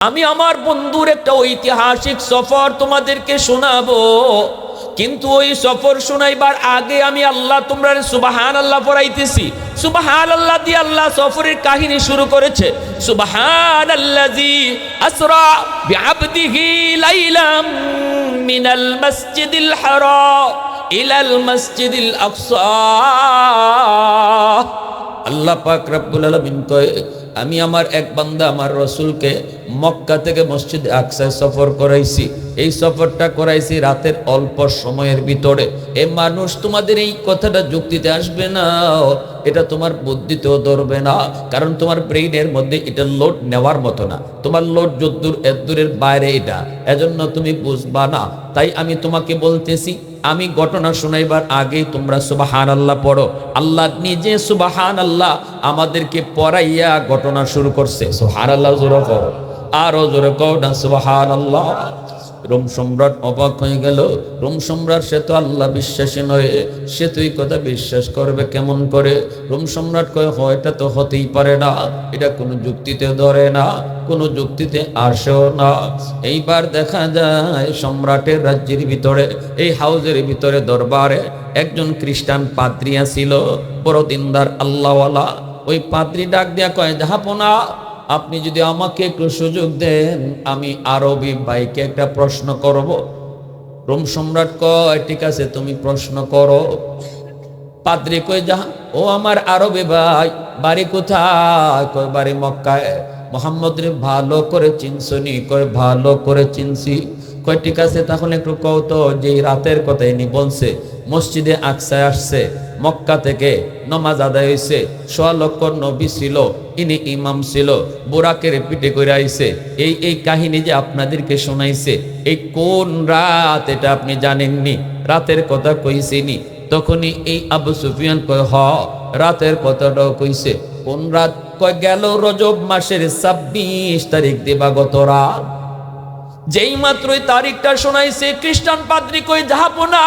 আমি আমার বন্ধুর একটা ঐতিহাসিক সফর তোমাদেরকে শোনাবো, কিন্তু ওই সফর শোনাইবার আগে আমি আল্লাহ তোমরা সুবহান আল্লাহ পড়াইতেছি। সুবহান আল্লাহ দিয়ে আল্লাহ সফরের কাহিনী শুরু করেছে। সুবহানাল্লাযী আসরা বিআবদিহি লাইলাম মিনাল মসজিদিল হারাম ইলাল মসজিদিল আকসা। আল্লাহ পাক রব্বুল আলামিন কয়, আমি আমার এক বান্দা আমার রসুলকে মক্কা থেকে মসজিদ আকসায় সফর করাইছি। এই সফরটা করাইছি রাতের অল্প সময়ের ভিতরে। এ মানুষ, তোমাদের এই কথাটা যুক্তিতে আসবে না, এটা তোমার বুদ্ধিতেও ধরবে না, কারণ তোমার ব্রেইনের মধ্যে এটা লোড নেওয়ার মতো না। তোমার লোড যদ্দূর এদ্দূরের বাইরে এটা, এজন্য তুমি বুঝবা না। তাই আমি তোমাকে বলতেছি, আমি ঘটনা শোনাইবার আগে তোমরা সুবহানাল্লাহ পড়ো। আল্লাহ নিজে সুবহানাল্লাহ আমাদেরকে পড়াইয়া ঘটনা শুরু করছে। সুবহানাল্লাহ জোরে কও, আরো জোরে কও না সুবহানাল্লাহ। রোম সম্রাট অবাক হয়ে গেল। রোম সম্রাট সে তো আল্লাহ বিশ্বাসী নয়, সে তো এই কথা বিশ্বাস করবে কেমন করে? রোম সম্রাট কয়, এটা তো হতেই পারে না, এটা কোনো যুক্তিতে ধরে না, কোনো যুক্তিতে আসেও না। এইবার দেখা যায় সম্রাটের রাজ্যের ভিতরে, এই হাউজের ভিতরে দরবারে একজন খ্রিস্টান পাদ্রী ছিল, বড় দিনদার আল্লাহওয়ালা। ওই পাদ্রী ডাক দিয়া কয়, জাহাপনা, আপনি যদি আমাকে একটু সুযোগ দেন, আমি আরবি ভাইকে একটা প্রশ্ন করব। রোম সম্রাট কয়, ঠিক আছে, তুমি প্রশ্ন করো। পাদ্রী কয়, যা। ও আমার আরবি ভাই, বাড়ি কোথায়? কয়, বাড়ি মক্কায়। মোহাম্মদ রে ভালো করে চিনছনি? কয়, ভালো করে চিনছি। কয়, ঠিক আছে, তাহলে একটু কও তো, যে রাতের কথা ইনি বলছে মসজিদে আকসায় আসছে, মক্কা থেকে নমাজ আদায় হয়েছে, ১০০ লক্ষ নবী ছিল, ইনি ইমাম ছিল, বুরাকের পিঠে করে আইছে, এই কাহিনী যে আপনাদেরকে শোনাইছে, এই কোন রাত এটা আপনি জানেননি? রাতের কথা কইছেনি? তখনই এই আবু সুফিয়ান কয়, রাতের কথাটাও কইছে। কোন রাত? কয়, গেল রজব মাসের ২৬ তারিখ দিবাগত রাত। যেই মাত্রই তারিখটা শোনাইছে, খ্রিস্টান পাদ্রী কই, জাহাপনা,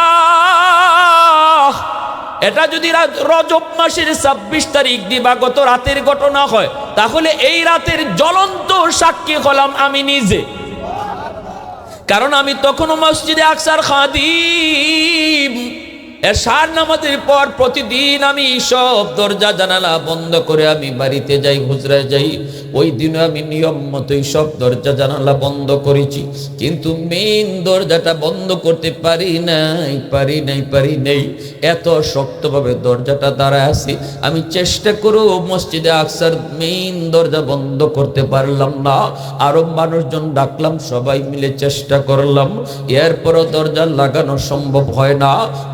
এটা যদি রজব মাসের ২৬ তারিখ দিবাগত রাতের ঘটনা হয়, তাহলে এই রাতের জ্বলন্ত সাক্ষী হলাম আমি নিজে, কারণ আমি তখনও মসজিদে আকসার খাদিম। এশার নামাজের পর প্রতিদিন আমি সব দরজা জানালা বন্ধ করে আমি বাড়িতে যাই, হুজরায় যাই। ওই দিনও আমি নিয়ম মতোই সব দরজা জানালা বন্ধ করেছি, কিন্তু মেইন দরজাটা বন্ধ করতে পারি নাই। এত শক্তভাবে দরজাটা দাঁড়ায় আছি, আমি চেষ্টা করেও মসজিদে আকসার মেইন দরজা বন্ধ করতে পারলাম না। আরো মানুষজন ডাকলাম, সবাই মিলে চেষ্টা করলাম, এরপরও দরজা লাগানো সম্ভব হয় না।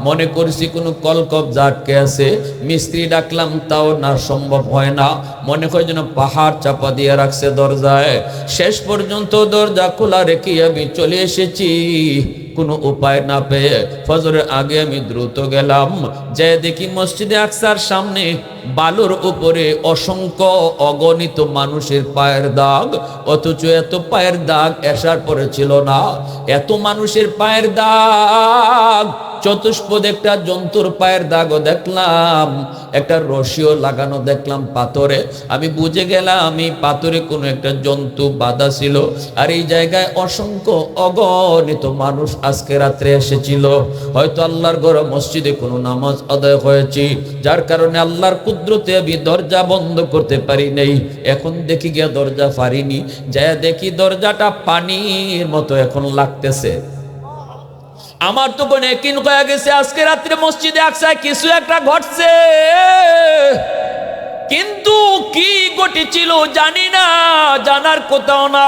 মনে করছি কোনো কলকবজা আটকে আছে, মিস্ত্রি ডাকলাম, তাও না, সম্ভব হয় না। মনে হয় যেন পাহাড় চাপা দিয়ে রাখছে দরজায়। শেষ পর্যন্ত দরজা খোলা রেখে আমি চলে এসেছি। কোনো উপায় না পেয়ে ফজরের আগে আমি দ্রুত গেলাম, যে দেখি মসজিদে আকসার সামনে বালুর উপরে অসংখ্য অগণিত মানুষের পায়ের দাগ, অথচ এত পায়ের দাগ এশার পরে ছিল না। এত মানুষের পায়ের দাগ, চতুষ্পদ একটা জন্তুর পায়ের দাগও দেখলাম, একটা রশিও লাগানো দেখলাম পাথরে। আমি বুঝে গেলাম এই পাথরে কোনো একটা জন্তু বাঁধা ছিল, আর এই জায়গায় অসংখ্য অগণিত মানুষ আজকে রাত্রে এসেছিল। হয়তো আল্লাহর ঘর মসজিদে কোনো নামাজ আদায় হয়েছে, যার কারণে আল্লাহর কুদরতে আমি দরজা বন্ধ করতে পারি নাই। এখন দেখি গিয়া দরজা পারিনি, যায় দেখি দরজাটা পানির মতো এখন লাগতেছে। আমার তো কোন একিন হয়ে গেছে আজকে রাত্রে মসজিদে আকসায় কিছু একটা ঘটছে, কিন্তু কি ঘটেছিল জানি না, জানার কোথাও না।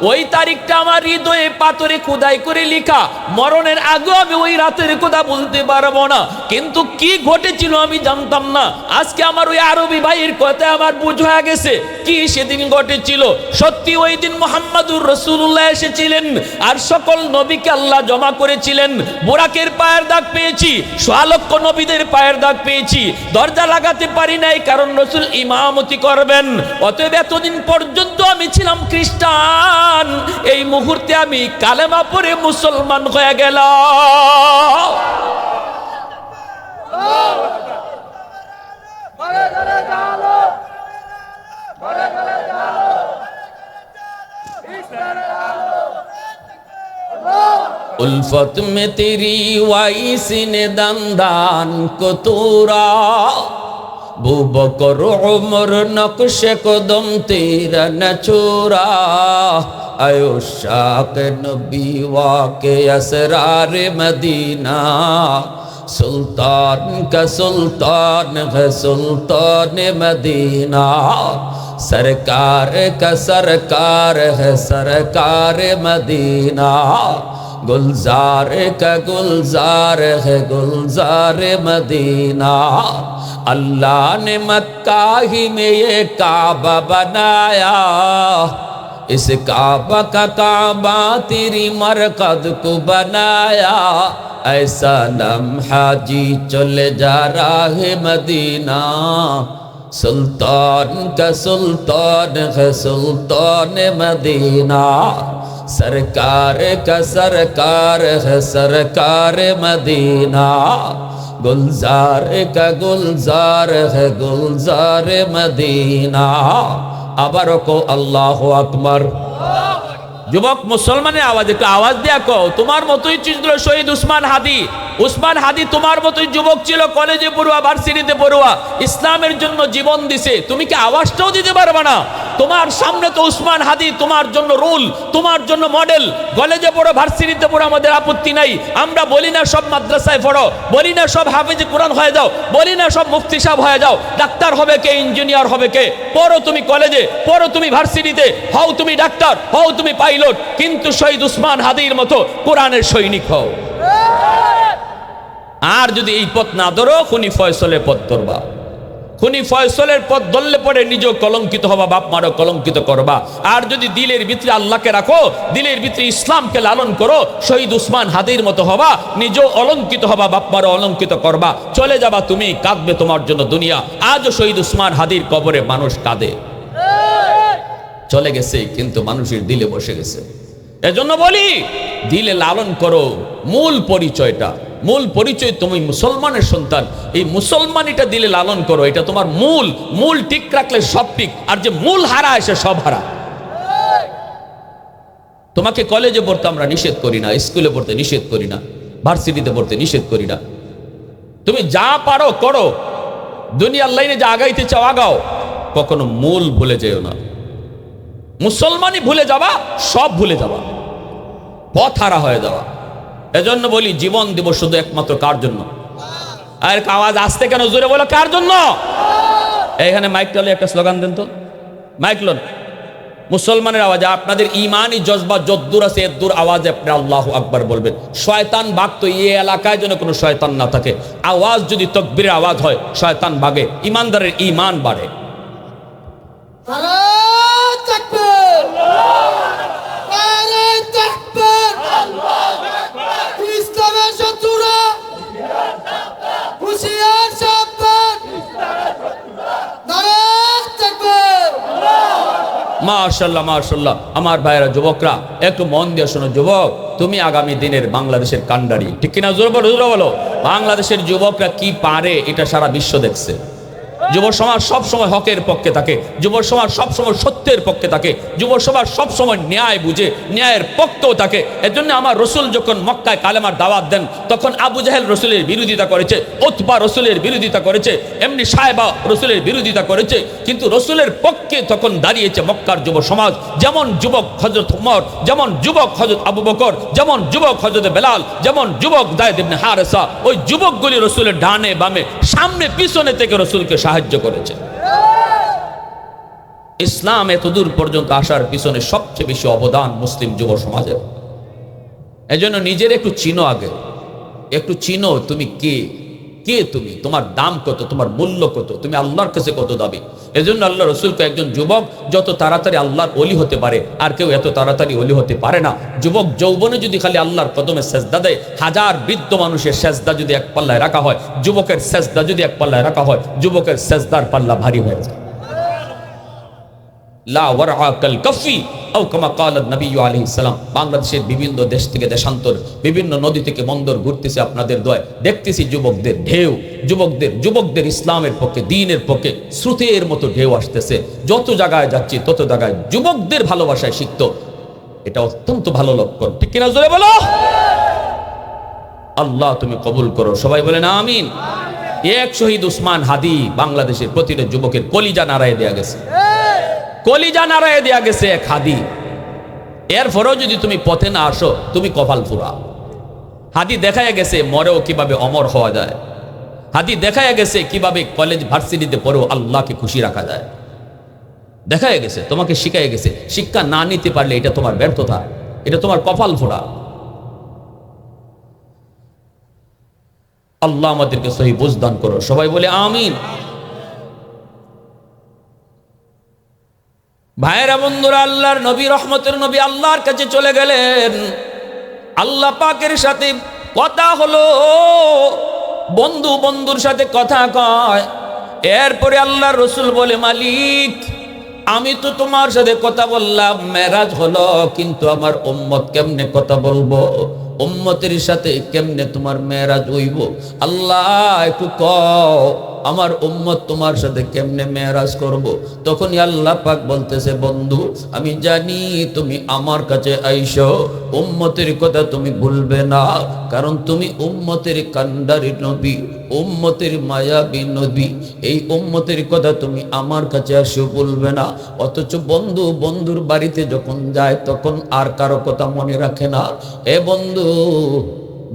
ওই তারিখটা আমার হৃদয়ে পাথরে খোদাই করে লেখা, মরণের আগে আমি ওই রাতের কথা বলতে পারবো না, কিন্তু কি ঘটেছিল আমি জানতাম না। আজকে আমার ওই আরবি ভাইয়ের কথা আমার বুঝ হয়ে গেছে কি সেদিন ঘটেছিল। সত্যি ওই দিন মুহাম্মাদুর রাসূলুল্লাহ এসেছিলেন, আর সকল নবীকে আল্লাহ জমা করেছিলেন। বুরাকের পায়ের দাগ পেয়েছি, ১০০ লক্ষ নবীদের পায়ের দাগ পেয়েছি। দরজা লাগাতে পারি নাই, কারণ রাসূল ইমামতি করবেন। অতএব এতদিন পর্যন্ত আমি ছিলাম খ্রিস্টান, এই মুহূর্তে আমি কালেমা পড়ে মুসলমান হয়ে গেলাম। उल्फत में तेरी वाइसी ने दंदान को तोरा बू बकर उमर नक्श कदम तेरा न छोरा आयो शाक नबी वाके असरार मदीना सुल्तान का सुल्तान है सुल्तान मदीना सरकार का सरकार है सरकार मदीना गुलजार का गुलजार है गुलजार मदीना अल्लाह ने मक्का ही में ये काबा बनाया इस काबा का काबा तेरी मरकद को बनाया ऐसा लम्हा जी चले जा रहा है मदीना सुल्तान का सुल्तान है सुल्तान मदीना सरकार का सरकार है सरकार मदीना गुलजार का गुलजार है गुलजार मदीना আবারও কো আল্লাহু আকবার। যুবক মুসলমানের আওয়াজ একটু আওয়াজ দেয়া কও তোমার মতোই ছিল শহীদ উসমান হাদি। উসমান হাদি তোমার মতোই যুবক ছিল, কলেজে পড়ুয়া ভার্সিটিতে পড়ুয়া, ইসলামের জন্য জীবন দিছে। তুমি কি আওয়াজটাও দিতে পারবে না? তোমার সামনে তো উসমান হাদি তোমার জন্য রুল, তোমার জন্য মডেল। কলেজে পড়ো ভার্সিটিতে পড়ো আমাদের আপত্তি নাই, আমরা বলি না সব মাদ্রাসায় পড়ো, বলি না সব হাফেজে কোরআন হয়ে যাও, বলি না সব মুফতি সাহেব হয়ে যাও। ডাক্তার হবে কে, ইঞ্জিনিয়ার হবে কে? পড়ো তুমি কলেজে, পড়ো তুমি ভার্সিটিতে, হও তুমি ডাক্তার, হও তুমি পাইলট, কিন্তু শহীদ উসমান হাদির মতো কোরআনের সৈনিক হও। আর যদি এই পথ না ধরো খুনি ফয়সলের পথ ধরবা। খুনি ফয়সলের পথ ধরলে পরে নিজেও কলঙ্কিত হবা, বাপ মারও কলঙ্কিত করবা। আর যদি দিলের ভিতরে আল্লাহকে রাখো, দিলের ভিতরে ইসলামকে লালন করো, শহীদ উসমান হাদির মতো হবা, নিজেও অলঙ্কিত হবা, বাপ মারও অলঙ্কিত করবা। চলে যাবা তুমি, কাঁদবে তোমার জন্য দুনিয়া। আজও শহীদ উসমান হাদির কবরে মানুষ কাঁদে। চলে গেছে কিন্তু মানুষের দিলে বসে গেছে। এজন্য বলি দিলে লালন করো। মূল পরিচয়টা, মূল পরিচয় তুমি মুসলমানের সন্তান, এই মুসলমানিটা দিলে লালন করো। এটা তোমার মূল ঠিক রাখলে সব ঠিক, আর যে মূল হারায় সে সব হারা। তোমাকে কলেজে পড়তে আমরা নিষেধ করি না, স্কুলে পড়তে নিষেধ করি না, ভার্সিটিতে পড়তে নিষেধ করি না। তুমি যা পারো করো, দুনিয়ার লাইনে যা আগাইতে চাও আগাও, কখনো মূল ভুলে যেও না। মুসলমানই ভুলে যাবা, সব ভুলে যাবা, পথ হারা হয়ে যাওয়া। এজন্য বলি জীবন দিব শুধু একমাত্র কার জন্য? আর আওয়াজ আসতে কেন, জোরে বলো কার জন্য? এখানে মাইক টলে একটা স্লোগান দেন তো, মাইক লোন। মুসলমানের আওয়াজে আপনাদের ইমানি জজবা যদ্দূর আছে এদ্দূর আওয়াজে আপনি আল্লাহু আকবার বলবেন। শয়তান ভাগতো এই এলাকায় যেন কোনো শয়তান না থাকে। আওয়াজ যদি তাকবীরের আওয়াজ হয় শয়তান ভাগে, ইমানদারের ইমান বাড়ে। মাশাআল্লাহ মাশাআল্লাহ। আমার ভাইয়েরা, যুবকরা একটু মন দিয়ে শোনো। যুবক, তুমি আগামী দিনের বাংলাদেশের কান্ডারি, ঠিক কিনা? জোরে বলো, জোরে বলো। বাংলাদেশের যুবকরা কি পারে এটা সারা বিশ্ব দেখছে। যুব সমাজ সব সময় হকের পক্ষে থাকে, যুব সমাজ সব সময় সত্যের পক্ষে থাকে, যুব সমাজ সব সময় ন্যায় বুঝে, ন্যায়ের পক্ষেও থাকে। এজন্য আমার রসুল যখন মক্কায় কালেমার দাওয়াত দেন তখন আবু জাহেল রসুলের বিরোধিতা করেছে, উতবা রসুলের বিরোধিতা করেছে, এমনি সাহেবা রসুলের বিরোধিতা করেছে, কিন্তু রসুলের পক্ষে তখন দাঁড়িয়েছে মক্কার যুব সমাজ। যেমন যুবক হযরত ওমর, যেমন যুবক হযরত আবু বকর, যেমন যুবক হযরত বেলাল, যেমন যুবক যায়েদ ইবনে হারেসা, ওই যুবকগুলি রসুলের ডানে বামে সামনে পিছনে থেকে রসুলকে সাহায্য করেছে। ইসলাম এত দূর পর্যন্ত আসার পিছনে সবচেয়ে বেশি অবদান মুসলিম যুব সমাজের। এজন্য নিজের একটু চিনো, আগে একটু চিনো তুমি কে, তুমি, তোমার দাম কত, তোমার মূল্য কত, তুমি আল্লাহর কাছে কত দাবি। এজন্য আল্লাহ রসুলকে একজন যুবক যত তাড়াতাড়ি আল্লাহর ওলি হতে পারে আর কেউ এত তাড়াতাড়ি ওলি হতে পারে না। যুবক যৌবনে যদি খালি আল্লাহর কদমে সেজদা দেয়, হাজার বৃদ্ধ মানুষের সেজদা যদি এক পাল্লায় রাখা হয়, যুবকের সেজদা যদি এক পাল্লায় রাখা হয়, যুবকের সেজদার পাল্লা ভারী হয়ে যায়। লা ওয়ারআ কাল কাফি আও কামা ক্বালা নবী আলাইহিস সালাম। বাংলাদেশের বিভিন্ন দেশ থেকে দেশান্তর, বিভিন্ন নদী থেকে বন্দর ঘুরতেছে আপনাদের দোয়ায়, দেখতেছি যুবকদের ঢেউ, যুবকদের ইসলামের পক্ষে, দ্বীনের পক্ষে স্রোতের মতো ঢেউ আসতেছে। যত জায়গায় যাচ্ছি তত জায়গায় যুবকদের ভালোবাসায় সিক্ত। এটা অত্যন্ত ভালো লক্ষণ, ঠিক কিনা জোরে বলো। আল্লাহ তুমি কবুল করো, সবাই বলেন আমিন। এক শহীদ উসমান হাদি বাংলাদেশের প্রতিটা যুবকের কলিজা নাড়ায় দেয়া গেছে, কলিজা নাড়ায় দেয়া গেছে এক হাদি। এরপরেও যদি তুমি পথে না আসো তুমি কপাল ফুরা। হাদি দেখায় গেছে মরেও কিভাবে অমর হওয়া যায়, হাদি দেখায় গেছে কিভাবে কলেজ ভার্সিটিতে পড়েও আল্লাহকে খুশি রাখা যায়, দেখায় গেছে, তোমাকে শিখায় গেছে। শিক্ষা না নিতে পারলে এটা তোমার ব্যর্থতা, এটা তোমার কপাল ফোড়া। আল্লাহ আমাদেরকে সহি বুঝ দান করো, সবাই বলে আমিন। ভাইয়েরা বন্ধুরা, আল্লাহর নবী, রহমতের নবী আল্লাহর কাছে চলে গেলেন। আল্লাহ পাকের সাথে কথা হলো, বন্ধু বন্ধুর সাথে কথা কয়। এরপরে আল্লাহর রসুল বলে, মালিক আমি তো তোমার সাথে কথা বললাম, মেরাজ হলো, কিন্তু আমার উম্মত কেমনে কথা বলবো, উম্মতের সাথে কেমনে তোমার মেরাজ হইব? আল্লাহ একটু কও, আমার উম্মত তোমার সাথে কেমনে মেরাজ করব? তখনই আল্লাহ পাক বলতেছে, বন্ধু আমি জানি তুমি আমার কাছে আইসো, উম্মতের কথা তুমি ভুলবে না, কারণ তুমি উম্মতের কান্ডারি নবী, উম্মতের মায়াবী নবী। এই উম্মতের কথা তুমি আমার কাছে আসো বলবে না। অথচ বন্ধু বন্ধুর বাড়িতে যখন যায় তখন আর কারো কথা মনে রাখে না। এ বন্ধু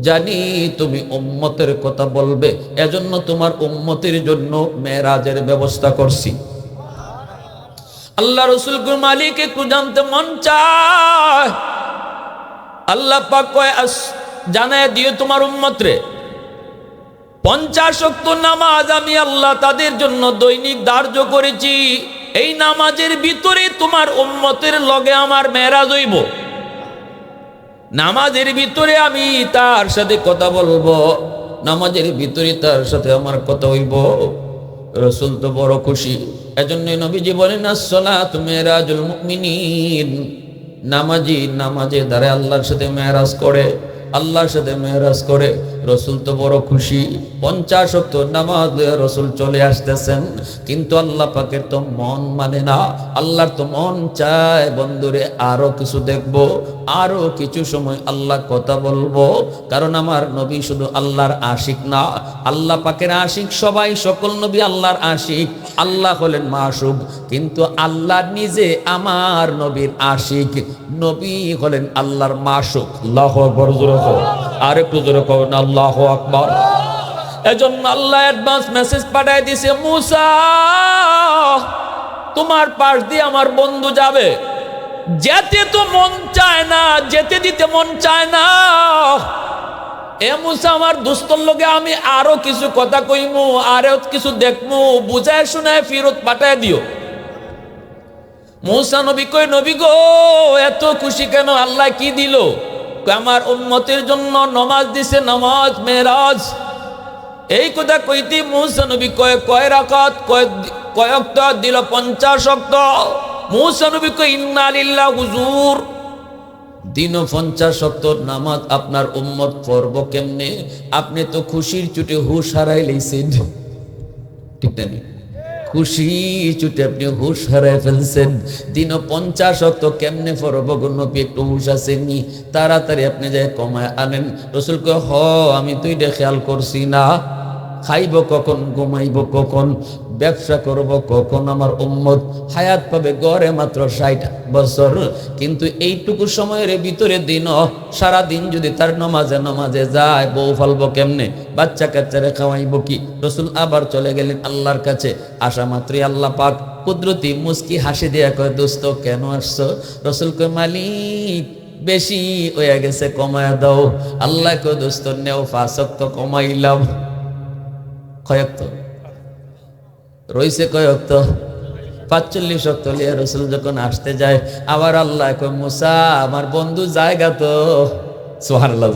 জানি তুমি উম্মতের কথা বলবে, এজন্য তোমার উম্মতের জন্য মেরাজের ব্যবস্থা করছি। আল্লাহ রসুল মালিক একটু জানতে মন চায়। আল্লাহ পাক কয়, জানায় দিও তোমার উম্মতরে 50 ওয়াক্ত নামাজ আমি আল্লাহ তাদের জন্য দৈনিক ধার্য করেছি। এই নামাজের ভিতরে তোমার উম্মতের লগে আমার মেরাজ হইব, নামাজের ভিতরে আমি তার সাথে কথা বলবো, নামাজের ভিতরে তার সাথে আমার কথা হইব। রসুল তো বড় খুশি। এজন্য নবীজি বলেন, আসসালাতু মিরাজুল মুমিনিন, নামাজি নামাজে দ্বারা আল্লাহর সাথে মেরাজ করে, আল্লাহর সাথে মেরাজ করে। রসুল তো বড় খুশি। 50 ওয়াক্ত নামাজ রসুল চলে আসতেছেন, কিন্তু আল্লাহ পাকের তো মন মানে না। আল্লাহর তো মন চায়, বন্ধুরে আরো কিছু দেখবো, আরো কিছু সময় আল্লাহ কথা বলবো। কারণ আমার নবী শুধু আল্লাহর আশিক না, আল্লাহ পাকের আশিক সবাই, সকল নবী আল্লাহর আশিক। আল্লাহ হলেন মাশুক, কিন্তু আল্লাহ নিজে আমার নবীর আশিক, নবী হলেন আল্লাহর মাশুক। আল্লাহু আকবার, জোরে কও, আর একটু জোরে কও না, আল্লাহু আকবার। এজন্য আল্লাহ অ্যাডভান্স মেসেজ পাঠায় দিছে, মুসা তোমার পাশ দিয়ে আমার বন্ধু যাবে, যেতে তো মন চায় না, যেতে দিতে মন চায় না। এ মুসা আমার দুস্তর লগে আমি আরো কিছু কথা কইমু, আরো কিছু দেখমু, বুঝায় শুনায় ফিরত পাঠায় দিও। মুসা নবী কই, নবী গো এত খুশি কেন? আল্লাহ কি দিল? আমার উম্মতের জন্য নামাজ দিছে, নামাজ মেরাজ। এই কথা কইতে মুসা নবী কয় রাকাত, কয় ওয়াক্ত দিল? 50 ওয়াক্ত। মুসা নবী কয়, ইন্না লিল্লাহ হুজুর, দিন 50 ওয়াক্ত নামাজ আপনার উম্মত পড়ব কেমনে? আপনি তো খুশির চুটে হুশ হারাই লইছেন, ঠিক না? খুশি চুটে আপনি হুশ হারাই ফেলছেন। দিন 50 ওয়াক্ত কেমনে পড়ব গো নবী? একটু হুশ আসেনি, তাড়াতাড়ি আপনি যে কমায় আনেন। রসুল কয়, হ আমি তো এটা খেয়াল করছি না। খাইব কখন, ঘুমাইব কখন, ব্যবসা করব কখন? আমার উম্মত হায়াত পাবে গড়ে মাত্র 60 বছর, কিন্তু এইটুকু সময়ের ভিতরে দিন সারা দিন যদি তার নামাজে যায়, বউ ফালবো কেমনে, বাচ্চা কাচ্চারে খাওয়াইব কি? রসুল আবার চলে গেলেন আল্লাহর কাছে। আসা মাত্রই আল্লাহ পাক কুদরতি মুস্কি হাসি দিয়া কয়, দোস্ত কেন আসছো? রসুল কয়, মালিক বেশি হয়ে গেছে, কমায় দাও। আল্লাহ কয়, দোস্ত নেও, 5 ওয়াক্ত কমাইলাম। কয়েক রইছে, কয়েক 45 ওয়াক্ত লিয়া রসুল যখন আসতে যায়, আবার আল্লাহ কয়, মুসা আমার বন্ধু জায়গা তো। সুবহানাল্লাহ।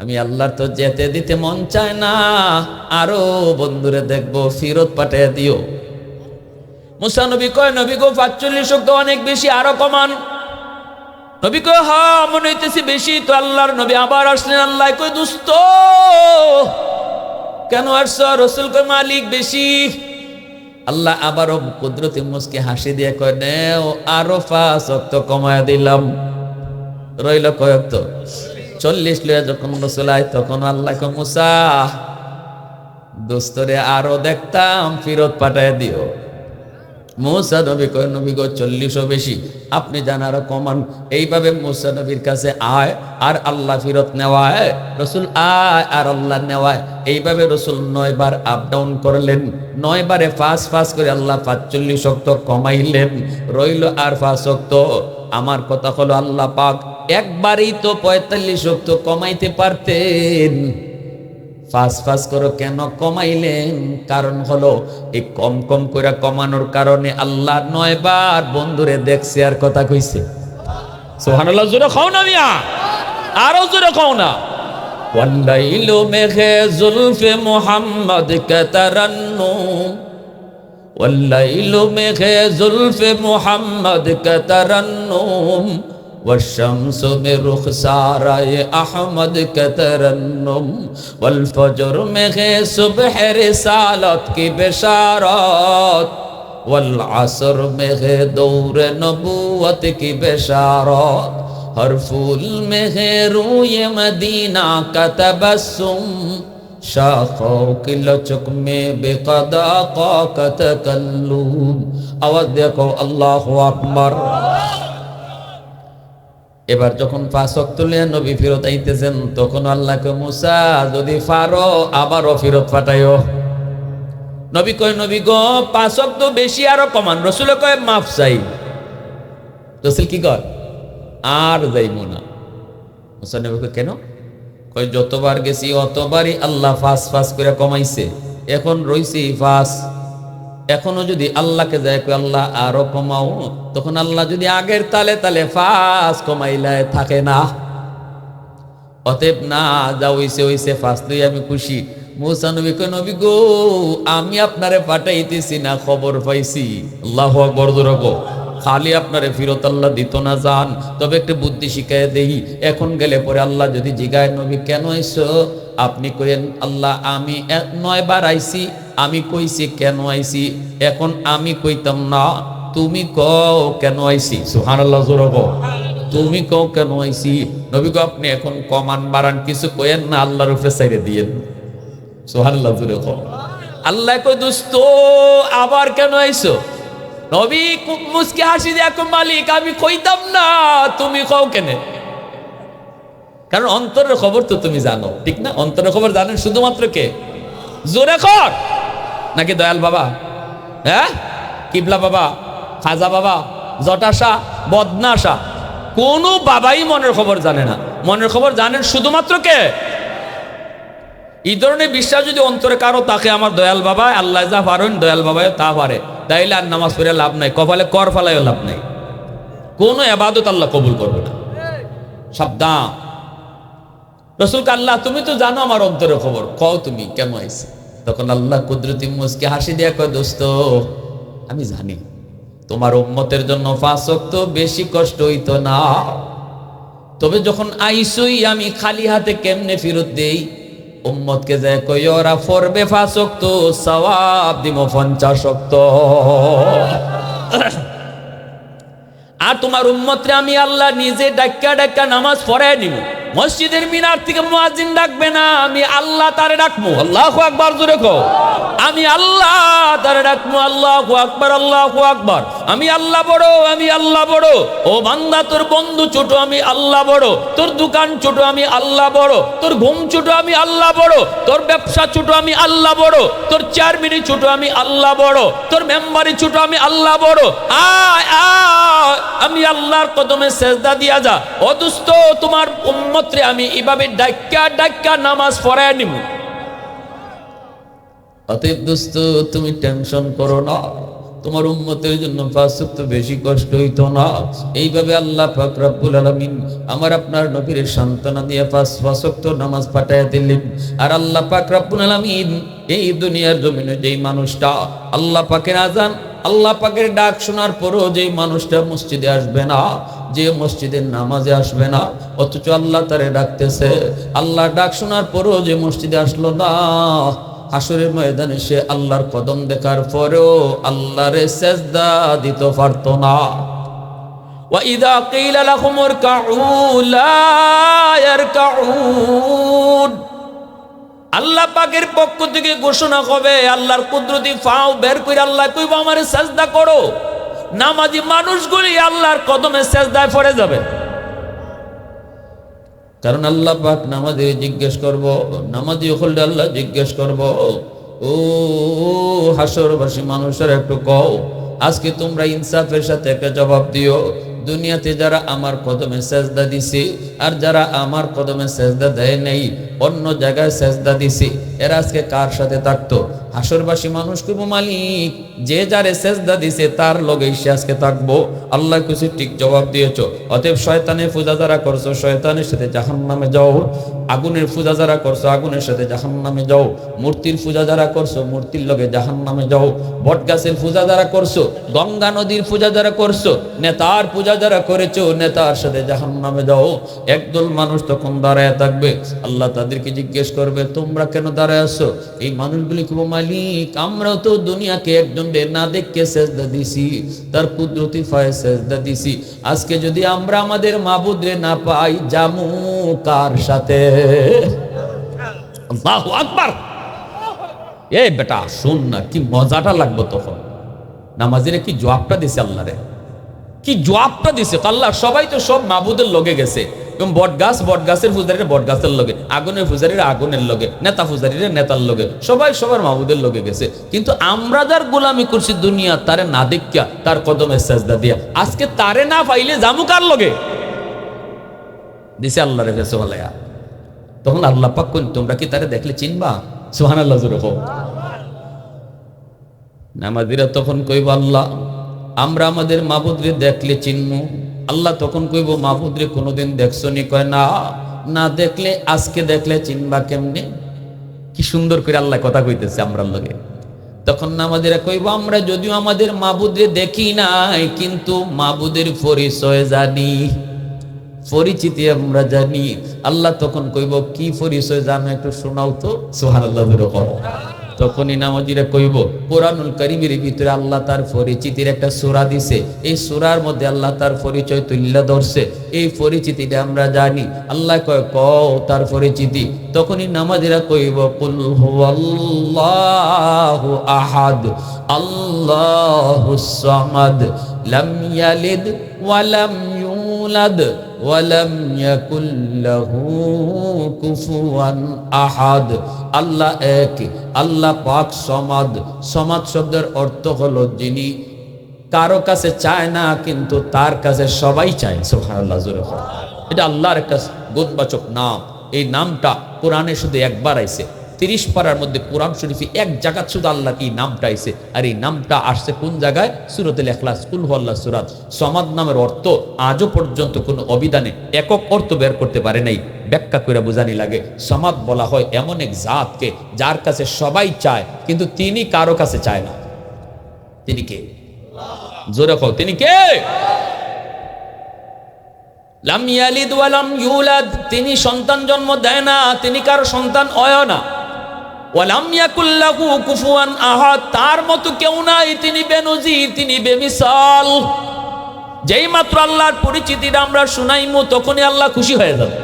আমি আল্লাহর তো যেতে দিতে মন চায় না, আরো বন্ধুরে দেখবো, ফিরত পাঠিয়ে দিও। মুসা নবী কয়, নবী গো 45 ওয়াক্ত অনেক বেশি, আরো কমান। নবী কয়, হ্যাঁ মনে হইতেছি বেশি। তো আল্লাহর নবী আবার আসলেন। আল্লাহ কয়, দোস্ত কেন আসছ? রসুল কয়, মালিক বেশি। আল্লাহ আবারও কুদরতি মুস্কি হাসি দিয়ে কয় নেও আরো 5 ওয়াক্ত কমায়া দিলাম। রইল কয় ওয়াক্ত? 40 লয়ে যখন রাসূল আয় তখন আল্লাহ কয় মুসা দোস্তরে আরো দেখতাম ফিরত পাঠায় দিও। মুসা নবী কয় নবী গো 40ও বেশি, আপনি জান আরো কমান। এইভাবে মুসা নবীর কাছে আয় আর আল্লাহ ফিরত নেওয়ায়, রসুল আয় আর আল্লাহ নেওয়ায়। এইভাবে রসুল 9 বার আপ ডাউন করলেন। 9 বারে 5 করে আল্লাহ 45 ওয়াক্ত কমাইলেন। রইল আর 5 ওয়াক্ত। আমার কথা হলো আল্লাহ পাক একবারই তো 45 ওয়াক্ত কমাইতে পারতেন। 5 করে কেন কমাইলেন? কারণ হলো এই কম কম করে কমানোর কারণে আল্লাহ 9 বার বন্ধুরে দেখছে আর কথা কইছে। সুবহানাল্লাহ, জোরে খাও না মিয়া, আরো জোরে খাও না। ওয়াল্লাইলু মেঘে জুলফে মুহাম্মদ কে তারান্নুম, ওয়াল্লাইলু মেঘে জুলফে মুহাম্মদ কে তারান্নুম, والشمس में रुखसारा अहमद का तरन्नुम, वल्फजर में है सुबह रिसालत की बिशारत, वल्असर में है दौर नबूवत की बिशारत, हर फूल में है रूय मदीना का तबस्सुम, शाखों की लचक में बेक़दा का तकल्लुम। आवाज देखो अल्लाहु अकबर। এবার যখন 5 ওয়াক্ত লিয়ে নবী ফিরত আইতেছেন তখন আল্লাহকে মুসা যদি পারো আবারও ফিরত পাঠাইও। নবী কয় নবী গো 5 ওয়াক্ত বেশি আরো কমান। রসুল কয় মাফ চাই। রসুল কি কয় আর যাইবো না। মুসা নবী কয় কেন? কয় যতবার গেছি অতবারই আল্লাহ 5 করে কমাইছে, এখন রইছি 5। এখনো যদি আল্লাহকে যায় কই আল্লাহ আরো কমাও, তখন আল্লাহ যদি আগের তালে তালে 5 কমাইলে থাকে না। অতএব না যা হইছে হইছে 5 দুই আমি খুশি। মুসা নবী কয় নবী গো আমি আপনারে পাঠাইতেছি না, খবর পাইছি। আল্লাহু আকবার জোরে কও। খালি আপনারে ফিরত আল্লাহ দিত না জান, তবে একটু বুদ্ধি শিখায় দেই। এখন গেলে পরে আল্লাহ যদি জিগায় নবী কেন আইছো, আপনি কইেন আল্লাহ আমি 9 বার আইছি, আমি কইছি কেন আইছি। এখন আমি কইতাম না, তুমি কও কেন আইছি। সুবহানাল্লাহ জোরে কও। তুমি কও কেন আইছি। নবী গো আপনি এখন কমান বাড়ান কিছু কইেন না, আল্লাহর উপরে ছাইরে দিয়েন। সুবহানাল্লাহ জোরে কও। আল্লাহ কই দোস্ত আবার কেন আইছো? নবী মুস্কি হাসি দিয়ে কয় মালিক আমি কইতাম না, তুমি কও কেন? কারণ অন্তরের খবর তো তুমি জানো, ঠিক না? অন্তরের খবর জানেন শুধুমাত্র কে? জোরে কর। নাকি দয়াল বাবা, হ্যাঁ কিবলা বাবা, খাজা বাবা, জটাশা, বদনাশা, কোনো বাবাই মনের খবর জানে না। মনের খবর জানেন শুধুমাত্র কে? এই ধরনের বিশ্বাস যদি অন্তরে কারো তাকে আমার দয়াল বাবা আল্লাহ যা পারেন দয়াল বাবায় তা পারে, তাইলে আর নামাজ পড়ে লাভ নাই, কপালে কর ফালাইও লাভ নাই। কোনো ইবাদত আল্লাহ কবুল করবে না। সাবধান। রসুলকে আল্লাহ তুমি তো জানো আমার অন্তরের খবর, কও তুমি কেন আইছি। তখন আল্লাহ কুদরতি মুস্কি হাসি দিয়ে কয় দোস্ত আমি জানি তোমার উম্মতের জন্য 5 ওয়াক্ত বেশি কষ্ট হইতো না, তবে যখন আইসই আমি খালি হাতে কেমনে ফিরত দেই। উম্মতকে যায় কই ওরা পড়বে 5 ওয়াক্ত, সওয়াব দিব 50 ওয়াক্ত। আর তোমার উম্মতরে আমি আল্লাহ নিজে ডাক্কা ডাক্কা নামাজ পড়ায় নিব। মসজিদের মিনার থেকে মুয়াজ্জিন ডাকবে না, আমি আল্লাহ তারে ডাকবো। আল্লাহু আকবার জোরে কও। আমি আল্লাহ তারে ডাকবো। আল্লাহু আকবার, আল্লাহু আকবার। আমি আল্লাহ বড়, আমি আল্লাহ বড়। ও বান্দা তোর বন্ধু ছোট, আমি আল্লাহ বড়। তোর দোকান ছোট, আমি আল্লাহ বড়। তোর ঘুম ছোট, আমি আল্লাহ বড়। তোর ব্যবসা ছোট, আমি আল্লাহ বড়। তোর চেয়ারম্যানই ছোট, আমি আল্লাহ বড়। তোর মেম্বারই ছোট, আমি আল্লাহ বড়। আয় আয় আমি আল্লাহর কদমে সেজদা দিয়া যা। ও দোস্ত তোমার উম্মতরে আমি এভাবে ডাক্কা ডাক্কা নামাজ পড়ায় নিব। অতএব দোস্ত তুমি টেনশন করো না, তোমার উম্মতের জন্য 5 ওয়াক্ত বেশি কষ্ট হইতো না। এইভাবে আল্লাহ পাক রব্বুল আলামিন আমার আপনার নবীর সান্ত্বনা দিয়ে 5 ওয়াক্ত নামাজ পাঠায় দিলেন। আর আল্লাহ পাক রব্বুল আলামিন এই দুনিয়ার জমিনে যেই মানুষটা আল্লাহ পাকের আযান আল্লাহ পাকের ডাক শোনার পরও যেই মানুষটা মসজিদে আসবে না, যে মসজিদের নামাজে আসবে না, অথচ আল্লাহ তারে ডাকতেছে, আল্লাহ ডাক শোনার পরও যে মসজিদে আসলো না, হাসরের ময়দানে সে আল্লাহর কদম দেখার পরেও আল্লাহরে সেজদা দিতে পারত না। وَإِذَا قِيلَ لَهُمُ ارْكَعُوا لَا يَرْكَعُونَ। আল্লাহ পাকের পক্ষ থেকে ঘোষণা হবে, আল্লাহর কুদরতি ফাও বের করে আল্লাহ কইব আমারে সেজদা করো। নামাজি মানুষগুলি আল্লাহর কদমে সেজদায় পড়ে যাবে। কারণ আল্লাহ পাক নামাজি জিজ্ঞেস করব, নামাজি হলে আল্লাহ জিজ্ঞেস করব, ও হাসরবাসী মানুষের একটু কও, আজকে তোমরা ইনসাফের সাথে একটা জবাব দিও, দুনিয়াতে যারা আমার কদমে সেজদা দিছে আর যারা আমার কদমে সেজদা দেয় নাই, অন্য জায়গায় সেজদা দিছে, এরা আজকে কার সাথে থাকতো? হাসরবাসী মানুষ কইব, মালিক যে যারে সেজদা দিছে তার লগেই সে আজকে থাকবো। আল্লাহ কিছু ঠিক জবাব দিয়েছো, অতএব শয়তানের পূজা যারা করছো শয়তানের সাথে জাহান্নামে যাও, আগুনের পূজা যারা করছো আগুনের সাথে জাহান্নামে যাও, মূর্তির পূজা যারা করছো মূর্তির লগে জাহান্নামে যাও, বটগাছের পূজা যারা করছো, গঙ্গা নদীর পূজা যারা করছো, নেতার পূজা যারা করেছো নেতার সাথে জাহান্নামে যাও। একদল মানুষ তখন দাঁড়ায় থাকবে, আল্লাহ তাদেরকে জিজ্ঞেস করবে, তোমরা কেন দাঁড়ায় আছো? এই মানুষগুলি কি, মালিক আমরাও তো দুনিয়াকে একজন না দেখে সেজদা দিছি, তার কুদরতি ফায়ে সেজদা দিছি, আজকে যদি আমরা আমাদের মাবুদরে না পাই জামু কার সাথে? আল্লাহু আকবার। এই বেটা শুন না, কি মজাটা লাগবে তখন। নামাজিরা কি জবাবটা দিছে আল্লাহরে, কি জবাবটা দিছে। আল্লাহ সবাই তো সব মাবুদের লগে গেছে, এবং বটগাছের পূজারীরা বটগাছের লগে, আগুনের পূজারীরা আগুনের লগে, নেতা পূজারীরা নেতার লগে, সবাই সবার মাবুদের লগে গেছে। কিন্তু আমরা যার গোলামি করছি দুনিয়া, তারে না দেখিয়া তার কদমে সেজদা দিয়া, আজকে তারে না পাইলে জামু কার লগে? দিছে আল্লাহরে কাছে বলায়া। তখন আল্লাহ পাক কইন, তোমরা কি তারে দেখলে চিনবা? সুবহানাল্লাহ জোরে হোক। নামাজিরা তখন কইব, আল্লাহ আমরা আমাদের মাবুদরে দেখলে চিনমু। আল্লাহ তখন কইব, মাবুদরে কোনোদিন দেখছো নি? কয় না, না দেখলে আজকে দেখলে চিনবা কেমনে? কি সুন্দর করে আল্লাহ কথা কইতেছে আমরার লগে। তখন নামাজিরা কইব, আমরা যদিও আমাদের মাবুদরে দেখি নাই, কিন্তু মাবুদের পরিচয় জানি, পরিচিতি আমরা জানি। আল্লাহ তখন কইব, কি পরিচয় জানো একটু শোনাও তো। সুবহানাল্লাহ। তখনই নামাজিরা কইব, কোরআনুল কারীমের ভিতরে আল্লাহ তার পরিচিতির একটা সূরা দিছে, এই সূরার মধ্যে আল্লাহ তার পরিচয় তুল্য ধরছে, এই পরিচিতিটা আমরা জানি। আল্লাহ কয়, কও তার পরিচিতি। তখনই নামাজিরা কইব, কুল হুয়াল্লাহু আহাদ আল্লাহুস সামাদ লাম ইয়ালিদ ওয়া লাম ইউলাদ ওয়ালাম ইয়াকুল লাহু কুফুয়ান আহাদ। আল্লাহ এক, আল্লাহ পাক সমাদ। সমাদ শব্দের অর্থ হলো যিনি কারো কাছে চায় না, কিন্তু তার কাছে সবাই চায়। সুবহানাল্লাহ। এটা আল্লাহর একটা গুণবাচক নাম। এই নামটা কোরআনে শুধু একবার আইছে, 30 পারার মধ্যে কোরআন শরীফে এক জায়গা শুধু আল্লাহর এই নামটা আইছে। আর এই নামটা আসছে কোন জায়গায়? সূরাতুল ইখলাস, কুল হুয়াল্লাহু সূরাত। সমাদ নামের অর্থ আজও পর্যন্ত কোনো অভিধানে একক অর্থ বের করতে পারে নাই। ব্যাখ্যা করে বোঝানি লাগে, সমাদ বলা হয় এমন এক জাতকে যার কাছে সবাই চায়, কিন্তু তিনি কারো কাছে চায় না। তিনি কে? জোরে কও, তিনি কে? লাম ইয়ালিদ ওয়া লাম ইউলাদ, তিনি সন্তান জন্ম দেয় না, তিনি কারো সন্তান হয় না। ওয়ালাম ইয়াকুল লাহু কুফুয়ান আহাদ, তার মতো কেউ নাই, তিনি বেনজির, তিনি বেমিসাল। যেই মাত্র আল্লাহর পরিচিতিটা আমরা শুনাইমু, তখনই আল্লাহ খুশি হয়ে যাবে।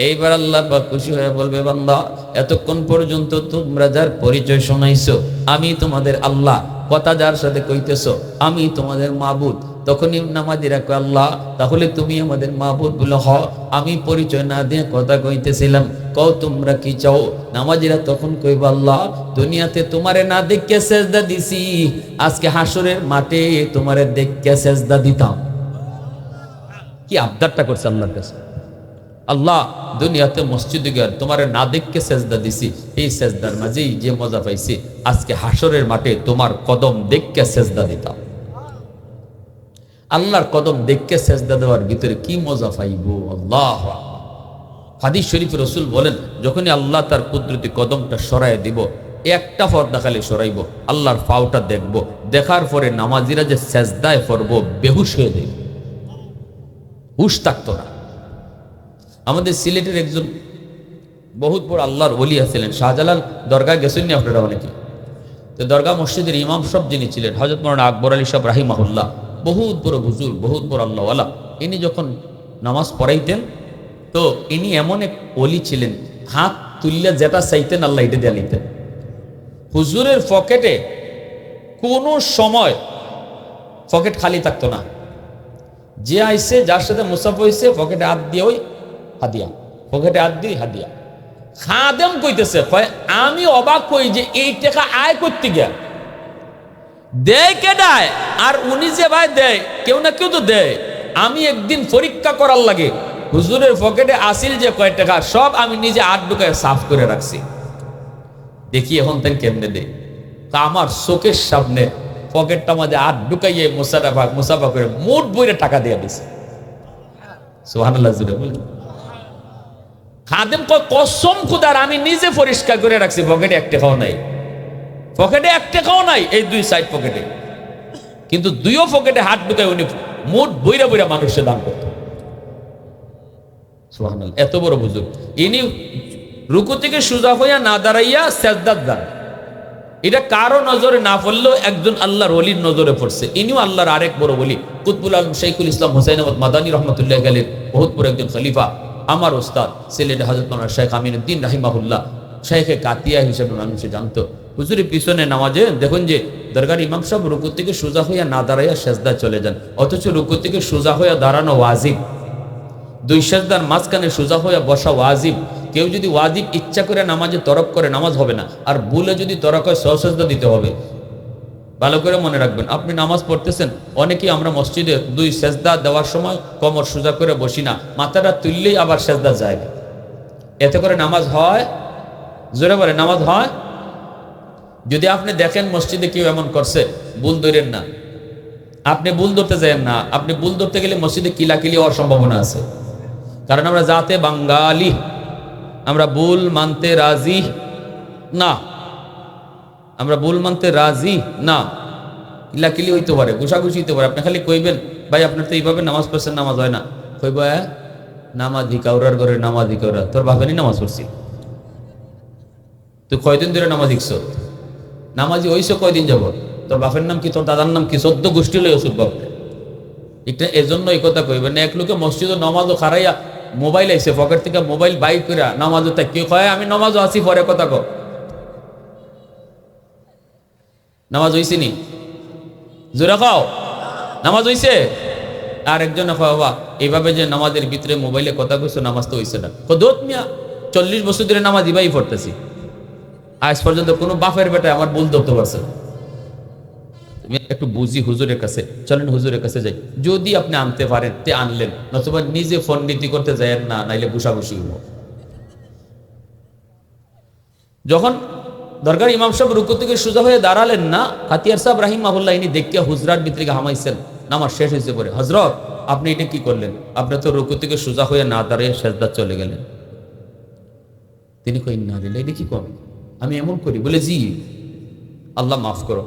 এইবার আল্লাহ পাক খুশি হয়ে বলবে, বান্দা এতক্ষণ পর্যন্ত তোমরা যার পরিচয় শোনাইছো, আমি তোমাদের আল্লাহ, কথা যার সাথে কইতেছো আমি তোমাদের মাবুদ। তখনই নামাজিরা কয়, আল্লাহ তাহলে তুমি আমাদের মাবুদ বলে? হ, আমি পরিচয় না দিয়ে কথা কইতেছিলাম, কও তোমরা কি চাও? নামাজিরা তখন কইব, আল্লাহ দুনিয়াতে তোমারে না দেখে সেজদা দিছি, আজকে হাসরের মাঠে তোমারে দেখে সেজদা দিতাম। কি আবদারটা করছে আল্লাহর কাছে। আল্লাহ দুনিয়াতে মসজিদে গিয়ে তোমারে না দেখে সেজদা দিছি, এই সেজদার মাঝেই যে মজা পাইছি, আজকে হাসরের মাঠে তোমার কদম দেখে সেজদা দিতাম। আল্লাহর কদম দেখে সেজদা দেওয়ার ভিতরে কি মজা পাইব। আল্লাহ হাদিস শরীফে রাসূল বলেন, যখনই আল্লাহ তার কুদরতি কদমটা সরায় দিব, একটা পর্দা খালি সরাইব, আল্লাহর পাওটা দেখব, দেখার পরে নামাজিরা যে সেজদায় পড়ব, বেহুশ হয়ে যাইব, হুশ থাকতো না। আমাদের সিলেটের একজন বহুত বড় আল্লাহর ওলি আছিলেন। শাহজালাল দরগা গেছেননি আপনারা অনেকে? তো দরগা মসজিদের ইমাম সব যিনি ছিলেন হযরত মাওলানা আকবর আলী সাহেব রাহিমাহুল্লাহ, বহুত বড় বুজুর্গ, বহুত বড় আল্লাহওয়ালা। ইনি যখন নামাজ পড়াইতেন তো ইনি এমন এক ওলি ছিলেন, হাত তুললে যেটা চাইতেন আল্লাহ এটা দিয়ে নিতেন। হুজুরের পকেটে কোনো সময় পকেট খালি থাকতো না। যে আইসে, যার সাথে মুসাফা হয়েছে, পকেটে হাত দিয়ে ওই হাদিয়া, পকেটে হাত দিয়ে হাদিয়া। খাদেম কইতেছে, আমি অবাক কই যে এই টাকা আয় করতে গিয়া দেয় কে দেয়, আর উনি যে ভাই দেয়, কেউ না কেউ তো দেয়। আমি একদিন পরীক্ষা করার লাগে হুজুরের পকেটে আসিল যে কয় টাকা, সব আমি নিজে হাত ঢুকায় সাফ করে রাখছি। দেখি এখন তাই কেমনে দেয়। তা আমার চোখের সামনে পকেটটা মাঝে হাত ঢুকাইয়ে মুসাফা করে মোট বইরে টাকা দিয়ে দিছে। সুবহানাল্লাহ জুড়ে বলেন। খাদেম কসম খুদার আমি নিজে পরিষ্কার করে রাখছি, পকেটে এক টাকাও নাই, পকেটে এক টাকাও নাই, এই দুই সাইড পকেটে। কিন্তু দুইও পকেটে হাত ঢুকায় উনি মোট বইরা বইরা মানুষে দান করত। সুবহানাল্লাহ, এত বড় বুজুর্গ। ইনি রুকু থেকে সোজা হইয়া না দাঁড়াইয়া সেজদাত দান, এটা কারো নজরে না পড়লেও একজন আল্লাহর ওলির নজরে পড়ছে। ইনিও আল্লাহর আরেক বড় ওলি, কুতবুল আলম শাইখুল ইসলাম হুসাইন আহমদ মাদানী রহমতুল্লাহ আলাইহি, বহুত বড় একজন খলিফা। আমার ওস্তাদ সিলেট হযরত মাওলানা শেখ আমিনউদ্দিন রাহিমাহুল্লাহ, শেখে কাতিয়া হিসেবে মানুষে জানতো। হুজুরের পিছনে নামাজে দেখুন যে দরগার ইমাম সাহেব রুকু থেকে সোজা হইয়া না দাঁড়াইয়া সেজদায় চলে যান, অথচ রুকু থেকে সোজা হইয়া দাঁড়ানো ওয়াজিব, দুই সেজদার মাঝখানে সোজা হইয়া বসা ওয়াজিব। কেউ যদি ওয়াজিব ইচ্ছা করে নামাজে তরক করে নামাজ হবে না, আর ভুলে যদি তরক হয় সহসেজদা দিতে হবে। ভালো করে মনে রাখবেন, আপনি নামাজ পড়তেছেন, অনেকেই আমরা মসজিদে দুই সেজদা দেওয়ার সময় কোমর সোজা করে বসি না, মাথাটা তুললেই আবার সেজদা যায়। এতে করে নামাজ হয়? জোরে বলে নামাজ হয়? যদি আপনি দেখেন মসজিদে কেউ এমন করছে, ভুল ধরেন না, আপনি ভুল ধরতে যাবেন না। আপনি ভুল ধরতে গেলে মসজিদে কিলাকিলি হওয়ার সম্ভাবনা আছে। কারণ আমরা জাতে বাঙালি, আমরা ভুল মানতে রাজি না, আমরা ভুল মানতে রাজি না। কিলাকিলি হইতে পারে, ঘুষাঘুষি হইতে পারে। আপনি খালি কইবেন ভাই আপনার তো এইভাবে নামাজ পড়ছেন, নামাজ হয় না। কইব নামাজি কাউরার ঘরে নামাজি কাউরা, তোর বাপেরই নামাজ পড়ছি, তুই কয়দিন ধরে নামাজ শিখছ, নামাজি হইছ কয়দিন যাব, তোর বাপের নাম কি, তোর দাদার নাম কি, 14 গোষ্ঠী লই ওষুধ বাপরে। এটা এজন্য এই কথা কইবেন না। এক লোকে মসজিদে নামাজও খারাইয়া মোবাইল আইছে, পকেট থেকে মোবাইল বাইক করে নামাজও তাই কি কয়, আমি নামাজও আসি পরে কথা কো, নামাজ হইছে নি? জোরে খাও, নামাজ হইছে? আর একজন বাবা এইভাবে যে নামাজের ভিতরে মোবাইলে কথা কইছো, নামাজ তো হইছে না। দোত মিয়া 40 বছর ধরে নামাজ ইবাই পড়তেছি, আজ পর্যন্ত কোনো বাপের বেটা আমার ভুল ধরতে পারছে না। তুমি একটু বুঝি হুজুরের কাছে, চলেন হুজুরের কাছে যাই। যদি আপনি আনতে পারেন তে আনলেন, নতুবা নিজে ফোন নীতি করতে যায়েন না, নাইলে ঘুষাঘুষি হবো। যখন দরগার ইমাম সাহেব রুকু থেকে সোজা হয়ে দাঁড়ালেন না, খাতিয়ার সাহেব রাহিমাহুল্লাহ ইনি দেখিয়া হুজরার ভিতরে হামাইছেন, নামাজ শেষ হয়েছে পরে, হযরত আপনি এটা কি করলেন? আপনি তো রুকু থেকে সোজা হয়ে না দাঁড়িয়ে সেজদা চলে গেলেন। তিনি কই না দিলে এটা কি করেন? আমি এমন করি বলে, জি আল্লাহ মাফ করো।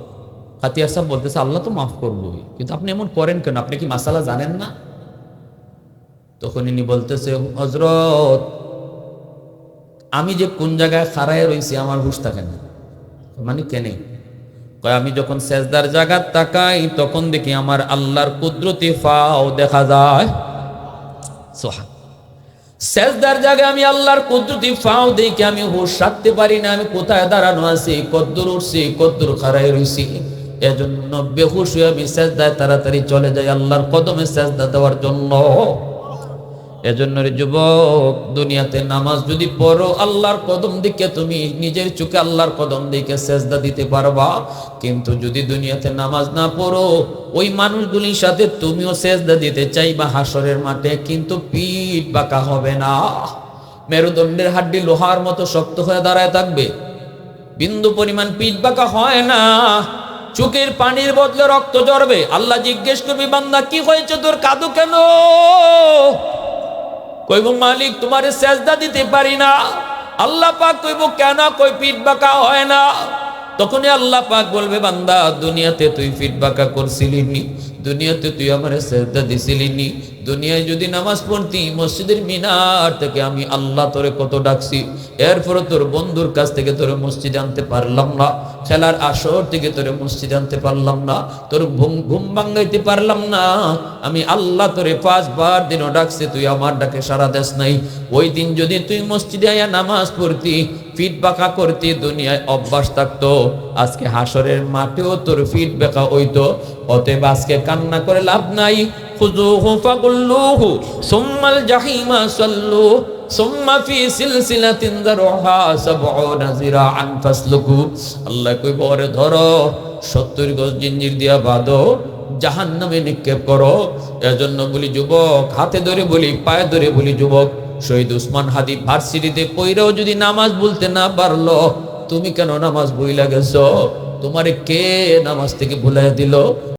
খাতিয়ার সাহেব বলতেছে আল্লাহ তো মাফ করবোই, কিন্তু আপনি এমন করেন কেন? আপনি কি মাসালা জানেন না? তখন ইনি বলতেছে, হযরত আমি যে কোন জায়গায় খাড়ায় রয়েছি আমার হুঁশ থাকে না। মানে কেনে? কয় আমি যখন সেজদার জায়গা তাকাই তখন দেখি আমার আল্লাহর কুদরতি ফাও দেখা যায়। সুবহান, সেজদার জায়গায় আমি আল্লাহর কুদরতি ফাও দেখি আমি হুঁশ রাখতে পারি না, আমি কোথায় দাঁড়ানো আছি, কদ্দুর উঠছি, কদ্দুর খাড়ায় রয়েছি। এজন্য বেহুশ হয়ে আমি সেজদায় তাড়াতাড়ি চলে যাই আল্লাহর কদমে সেজদা দেওয়ার জন্য। এজন্য রে যুবক, দুনিয়াতে নামাজ যদি পড়ো আল্লাহর কদম দিকে, তুমি নিজের চোখে আল্লাহর কদম দিকে সেজদা দিতে পারবা। কিন্তু যদি দুনিয়াতে নামাজ না পড়ো, ওই মানুষগুলির সাথে তুমিও সেজদা দিতে চাইবা হাসরের মাঠে, কিন্তু পিঠ বাঁকা হবে না। মেরুদণ্ডের হাড্ডি লোহার মতো শক্ত হয়ে দাঁড়ায় থাকবে, বিন্দু পরিমাণ পিঠ বাঁকা হয় না। চোখের পানির বদলে রক্ত ঝরবে। আল্লাহ জিজ্ঞেস করবে, বান্দা কি হয়েছে তোর, কাঁদো কেন? কইব মালিক তোমারে সেজদা দিতে পারি না। আল্লাহ পাক কইব কেন? কই পিঠ বাঁকা হয় না। তখনই আল্লাহ পাক বলবে, বান্দা দুনিয়াতে তুই পিঠ বাঁকা করছিলি নি, দুনিয়াতে তুই আমার সেজদা দিছিলি নি? দুনিয়ায় যদি নামাজ পড়তি মসজিদের মিনার থেকে আমি আল্লাহ তোরে কত ডাকছি, এরপরে তোর বন্ধুর কাছ থেকে তোরে মসজিদে আনতে পারলাম না, খেলার আসর থেকে তোরে মসজিদে আনতে পারলাম না, তোর ঘুম ভাঙাইতে পারলাম না। আমি আল্লাহ তোরে 5 বার দিনও ডাকছি, তুই আমার ডাকে সাড়া দেস নাই। ওই দিন যদি তুই মসজিদে আয়া নামাজ পড়তি, ফিট বাঁকা করতি, দুনিয়ায় অভ্যাস থাকতো, আজকে হাসরের মাঠেও তোর ফিট বাঁকা হইতো। অতএব আজকে কান্না করে লাভ নাই। খুযুহু ফাগুল্লুহু সুম্মাল জাহিমা সাল্লু সুম্মা ফি সিলসিলাতিন যারউহা ৭০ যিরাআন ফাসলুকু। আল্লাহ কইব, ওরে ধরো, ৭০ গজ জিঞ্জির দিয়া বাঁধো, জাহান্নামে নিক্ষেপ করো। এজন্য বলি যুবক, হাতে ধরে বলি, পায়ে ধরে বলি যুবক, শহীদ উসমান হাদি ভার্সিটিতে পইরাও যদি নামাজ বলতে না পারলো, তুমি কেন নামাজ ভুইলা গেছো? তোমারে কে নামাজ থেকে ভুলাইয়া দিল?